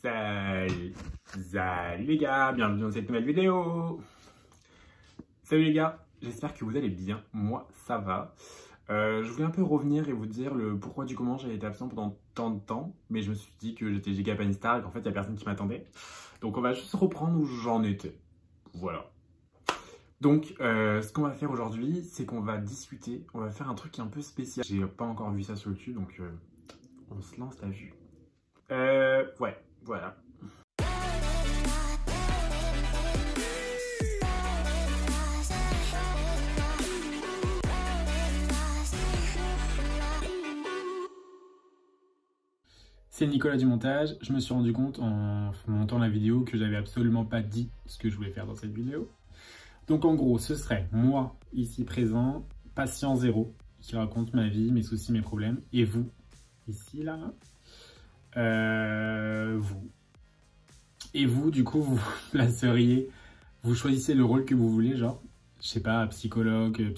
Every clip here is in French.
Salut les gars, bienvenue dans cette nouvelle vidéo. Salut les gars, j'espère que vous allez bien, moi ça va. Je voulais un peu revenir et vous dire le pourquoi du comment j'ai été absent pendant tant de temps, mais je me suis dit que j'étais giga panstar et qu'en fait il n'y a personne qui m'attendait. Donc on va juste reprendre où j'en étais, voilà. Donc ce qu'on va faire aujourd'hui, c'est qu'on va discuter, on va faire un truc un peu spécial. J'ai pas encore vu ça sur YouTube, donc on se lance la vue. Ouais, voilà. C'est Nicolas du montage. Je me suis rendu compte en montant la vidéo que j'avais absolument pas dit ce que je voulais faire dans cette vidéo. Donc en gros, ce serait moi, ici présent, patient zéro, qui raconte ma vie, mes soucis, mes problèmes, et vous, ici, là, vous. Et vous, du coup, vous placeriez, vous choisissez le rôle que vous voulez, genre, je sais pas, psychologue,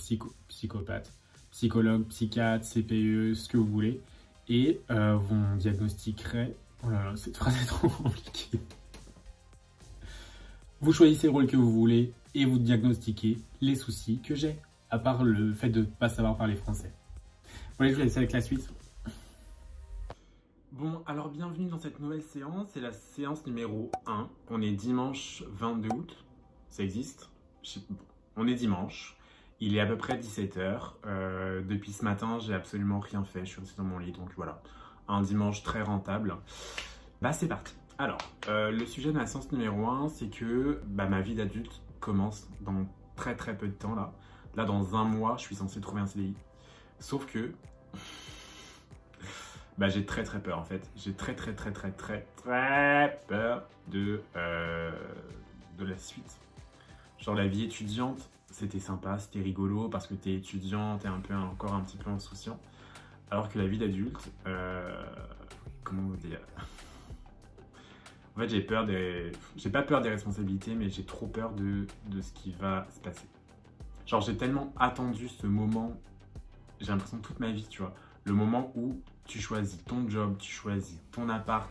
psychopathe, psychologue, psychiatre, CPE, ce que vous voulez, et vous diagnostiquerez, oh là là, cette phrase est trop compliquée. Vous choisissez le rôle que vous voulez et vous diagnostiquez les soucis que j'ai, à part le fait de ne pas savoir parler français. Voilà, je vous laisse avec la suite. Bon, alors bienvenue dans cette nouvelle séance, c'est la séance numéro 1. On est dimanche 22 août, ça existe. On est dimanche, il est à peu près 17 h. Depuis ce matin, j'ai absolument rien fait, je suis resté dans mon lit, donc voilà. Un dimanche très rentable. Bah c'est parti. Alors, le sujet de la séance numéro 1, c'est que ma vie d'adulte commence dans très peu de temps là. Là, dans un mois, je suis censé trouver un CDI. Sauf que... j'ai très peur en fait. J'ai très peur de la suite. Genre la vie étudiante, c'était sympa, c'était rigolo parce que t'es étudiant, t'es encore un petit peu insouciant. Alors que la vie d'adulte, comment vous dire? En fait, j'ai pas peur des responsabilités, mais j'ai trop peur de ce qui va se passer. Genre, j'ai tellement attendu ce moment, j'ai l'impression toute ma vie, tu vois. Le moment où tu choisis ton job, tu choisis ton appart,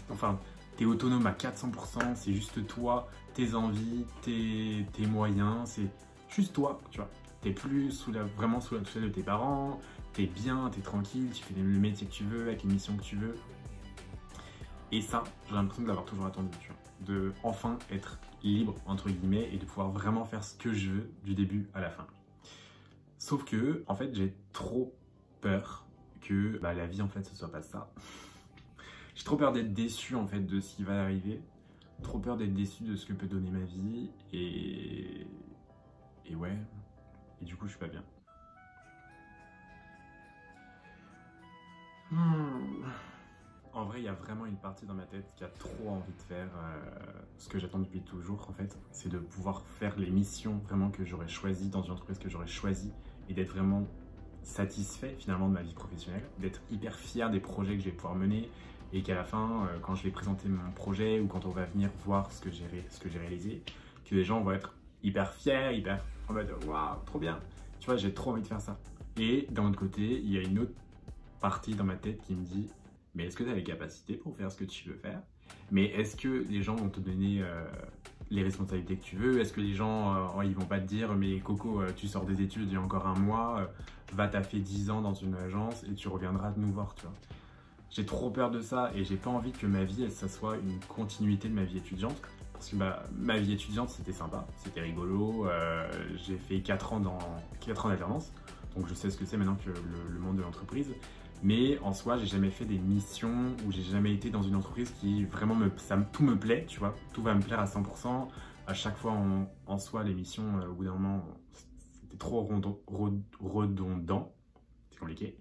enfin, t'es autonome à 400%, c'est juste toi, tes envies, tes moyens, c'est juste toi, tu vois. T'es plus vraiment sous la tutelle de tes parents, t'es bien, t'es tranquille, tu fais le métier que tu veux, avec les missions que tu veux. Et ça, j'ai l'impression de l'avoir toujours attendu, tu vois. De enfin être libre, entre guillemets, et de pouvoir vraiment faire ce que je veux du début à la fin. Sauf que, en fait, j'ai trop peur que la vie, en fait, ce soit pas ça. J'ai trop peur d'être déçu, en fait, de ce qui va arriver. Trop peur d'être déçu de ce que peut donner ma vie. Et ouais. Et du coup, je suis pas bien. En vrai, il y a vraiment une partie dans ma tête qui a trop envie de faire ce que j'attends depuis toujours, en fait. C'est de pouvoir faire les missions vraiment que j'aurais choisies dans une entreprise que j'aurais choisie et d'être vraiment satisfait finalement de ma vie professionnelle, d'être hyper fier des projets que je vais pouvoir mener et qu'à la fin, quand je vais présenter mon projet ou quand on va venir voir ce que j'ai réalisé, que les gens vont être hyper fiers, en mode waouh, trop bien. Tu vois, j'ai trop envie de faire ça. Et d'un autre côté, il y a une autre partie dans ma tête qui me dit mais est-ce que tu as les capacités pour faire ce que tu veux faire? Mais est-ce que les gens vont te donner les responsabilités que tu veux? Est-ce que les gens, ils vont pas te dire mais Coco, tu sors des études il y a encore un mois, va taffer 10 ans dans une agence et tu reviendras nous voir, tu vois. J'ai trop peur de ça et j'ai pas envie que ma vie, ça soit une continuité de ma vie étudiante. Parce que ma vie étudiante, c'était sympa, c'était rigolo. J'ai fait 4 ans d'alternance, donc je sais ce que c'est maintenant que le monde de l'entreprise. Mais en soi, j'ai jamais fait des missions ou j'ai jamais été dans une entreprise qui vraiment tout me plaît, tu vois. Tout va me plaire à 100%. À chaque fois, en soi, les missions, au bout d'un moment, c'était trop redondant. C'est compliqué.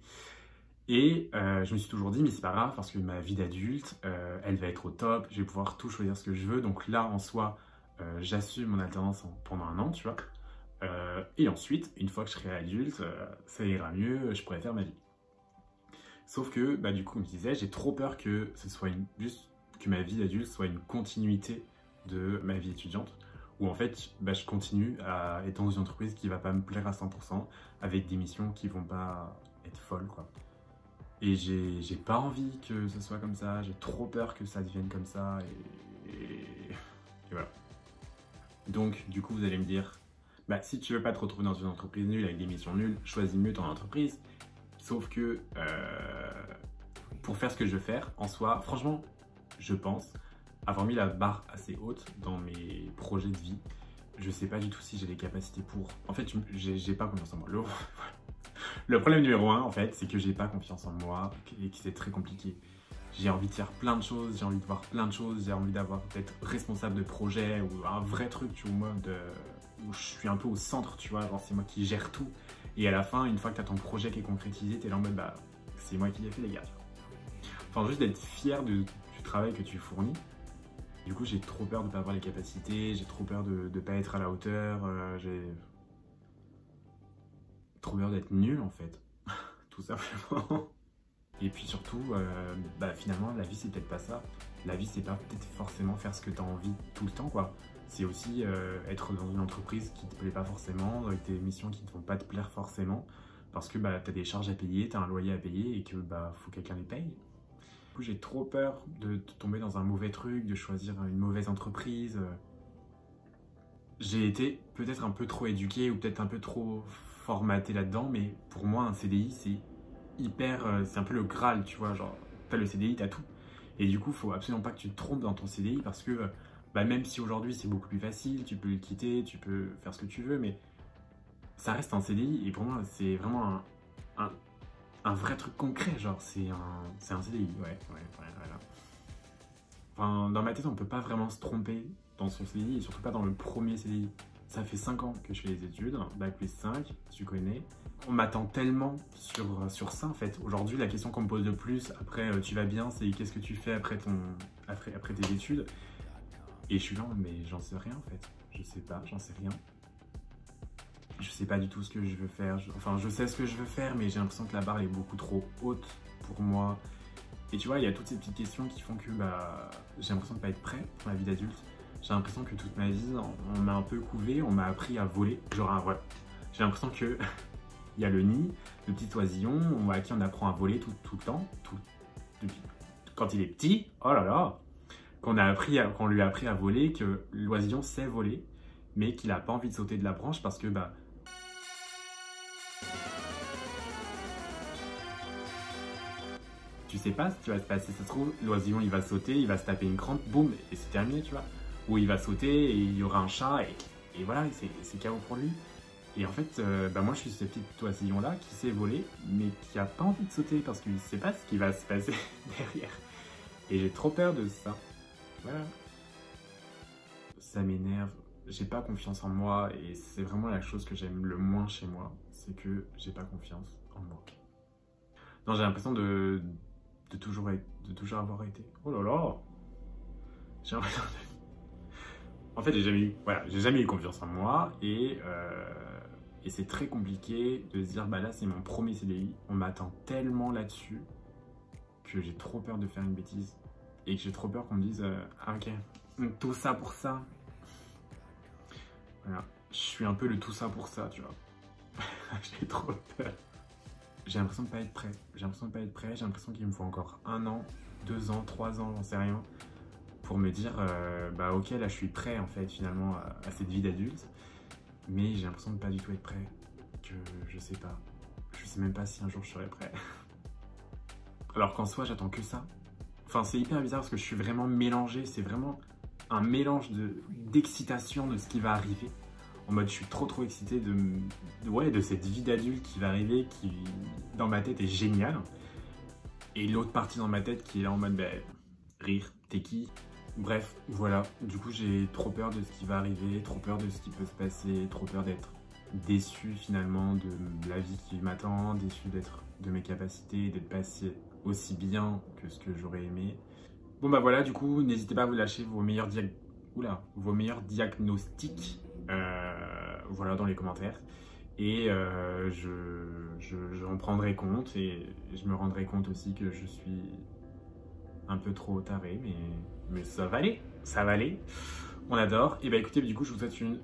Et je me suis toujours dit, mais c'est pas grave parce que ma vie d'adulte, elle va être au top. Je vais pouvoir tout choisir ce que je veux. Donc là, en soi, j'assume mon alternance pendant un an, tu vois. Et ensuite, une fois que je serai adulte, ça ira mieux, je pourrai faire ma vie. Sauf que, du coup, comme je disais, j'ai trop peur que ce soit que ma vie d'adulte soit une continuité de ma vie étudiante, où en fait, je continue à être dans une entreprise qui va pas me plaire à 100%, avec des missions qui vont pas être folles, quoi. Et j'ai pas envie que ce soit comme ça, j'ai trop peur que ça devienne comme ça, et voilà. Donc, du coup, vous allez me dire, bah, si tu veux pas te retrouver dans une entreprise nulle avec des missions nulles, choisis mieux ton entreprise. Sauf que, pour faire ce que je veux faire, en soi, franchement, je pense avoir mis la barre assez haute dans mes projets de vie. Je sais pas du tout si j'ai les capacités pour. En fait, j'ai pas confiance en moi. Le problème numéro un, en fait, c'est que j'ai pas confiance en moi et que c'est très compliqué. J'ai envie de faire plein de choses, j'ai envie de voir plein de choses, j'ai envie d'être responsable de projet ou un vrai truc, tu vois, où je suis un peu au centre, tu vois, genre c'est moi qui gère tout. Et à la fin, une fois que tu as ton projet qui est concrétisé, tu es là en mode, bah, c'est moi qui l'ai fait, les gars. Enfin, juste d'être fier du travail que tu fournis. Du coup, j'ai trop peur de ne pas avoir les capacités, j'ai trop peur de ne pas être à la hauteur, j'ai trop peur d'être nul, en fait, tout simplement. Et puis surtout, bah, finalement, la vie, c'est peut-être pas ça. La vie, c'est pas peut-être forcément faire ce que tu as envie tout le temps, quoi. C'est aussi être dans une entreprise qui te plaît pas forcément, avec des missions qui ne vont pas te plaire forcément, parce que bah, tu as des charges à payer, tu as un loyer à payer et que bah, faut que quelqu'un les paye. Du coup, j'ai trop peur de tomber dans un mauvais truc, de choisir une mauvaise entreprise. J'ai été peut-être un peu trop éduqué ou peut-être un peu trop formaté là-dedans, mais pour moi, un CDI, c'est hyper... c'est un peu le Graal, tu vois, genre, t'as le CDI, t'as tout. Et du coup, faut absolument pas que tu te trompes dans ton CDI parce que bah, même si aujourd'hui c'est beaucoup plus facile, tu peux le quitter, tu peux faire ce que tu veux, mais ça reste un CDI et pour moi, c'est vraiment un vrai truc concret, genre, c'est un CDI, ouais, voilà. Enfin, dans ma tête, on peut pas vraiment se tromper dans son CDI et surtout pas dans le premier CDI. Ça fait 5 ans que je fais les études, bac plus 5, tu connais. On m'attend tellement sur ça en fait. Aujourd'hui, la question qu'on me pose le plus après tu vas bien, c'est qu'est-ce que tu fais après tes études. Et je suis là, mais j'en sais rien en fait. Je sais pas, j'en sais rien. Je sais pas du tout ce que je veux faire. Enfin, je sais ce que je veux faire, mais j'ai l'impression que la barre est beaucoup trop haute pour moi. Et tu vois, il y a toutes ces petites questions qui font que bah, j'ai l'impression de pas être prêt pour ma vie d'adulte. J'ai l'impression que toute ma vie, on m'a un peu couvé, on m'a appris à voler. Genre, ouais. J'ai l'impression que il y a le nid, le petit oisillon, à qui on apprend à voler tout le temps, depuis quand il est petit. Oh là là, qu'on lui a appris à voler, que l'oisillon sait voler, mais qu'il n'a pas envie de sauter de la branche parce que bah tu sais pas ce qui va se passer. Ça se trouve, l'oisillon il va sauter, il va se taper une crampe, boum, et c'est terminé, tu vois. Ou il va sauter et il y aura un chat et voilà, c'est KO pour lui. Et en fait, bah moi je suis ce petit oisillon là qui sait voler, mais qui a pas envie de sauter parce qu'il sait pas ce qui va se passer derrière. Et j'ai trop peur de ça. Voilà. Ça m'énerve. J'ai pas confiance en moi et c'est vraiment la chose que j'aime le moins chez moi, c'est que j'ai pas confiance en moi. Non, j'ai l'impression de toujours avoir été. Oh là là! J'ai l'impression de... En fait, j'ai jamais eu confiance en moi et c'est très compliqué de se dire, bah là, c'est mon premier CDI. On m'attend tellement là-dessus que j'ai trop peur de faire une bêtise et que j'ai trop peur qu'on me dise, ah ok, tout ça pour ça. Voilà, je suis un peu le tout ça pour ça, tu vois. J'ai trop peur. J'ai l'impression de pas être prêt. J'ai l'impression qu'il me faut encore 1 an, 2 ans, 3 ans, j'en sais rien, pour me dire, bah ok, là je suis prêt en fait finalement à cette vie d'adulte, mais j'ai l'impression de pas du tout être prêt, que je sais pas. Je sais même pas si un jour je serai prêt. Alors qu'en soi, j'attends que ça. Enfin, c'est hyper bizarre parce que je suis vraiment mélangé, c'est vraiment un mélange d'excitation de ce qui va arriver. En mode, je suis trop excité de cette vie d'adulte qui va arriver, qui, dans ma tête, est géniale. Et l'autre partie dans ma tête qui est là en mode, bah, rire, t'es qui? Bref, voilà. Du coup, j'ai trop peur de ce qui va arriver, trop peur de ce qui peut se passer, trop peur d'être déçu finalement de la vie qui m'attend, déçu de mes capacités, d'être passé aussi bien que ce que j'aurais aimé. Bon bah voilà, du coup, n'hésitez pas à vous lâcher vos meilleurs diagnostics voilà, dans les commentaires. Et j'en prendrai compte et je me rendrai compte aussi que je suis un peu trop taré, mais ça va aller, ça va aller. On adore. Et bah écoutez, du coup, je vous souhaite une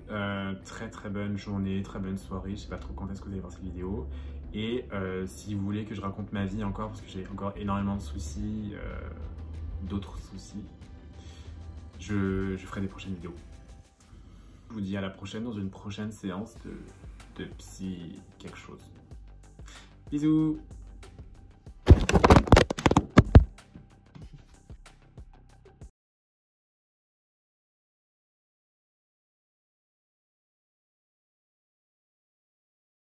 très très bonne journée, très bonne soirée. Je sais pas trop quand est-ce que vous allez voir cette vidéo. Et si vous voulez que je raconte ma vie encore, parce que j'ai encore énormément de soucis, d'autres soucis, je ferai des prochaines vidéos. Je vous dis à la prochaine dans une prochaine séance de psy quelque chose. Bisous!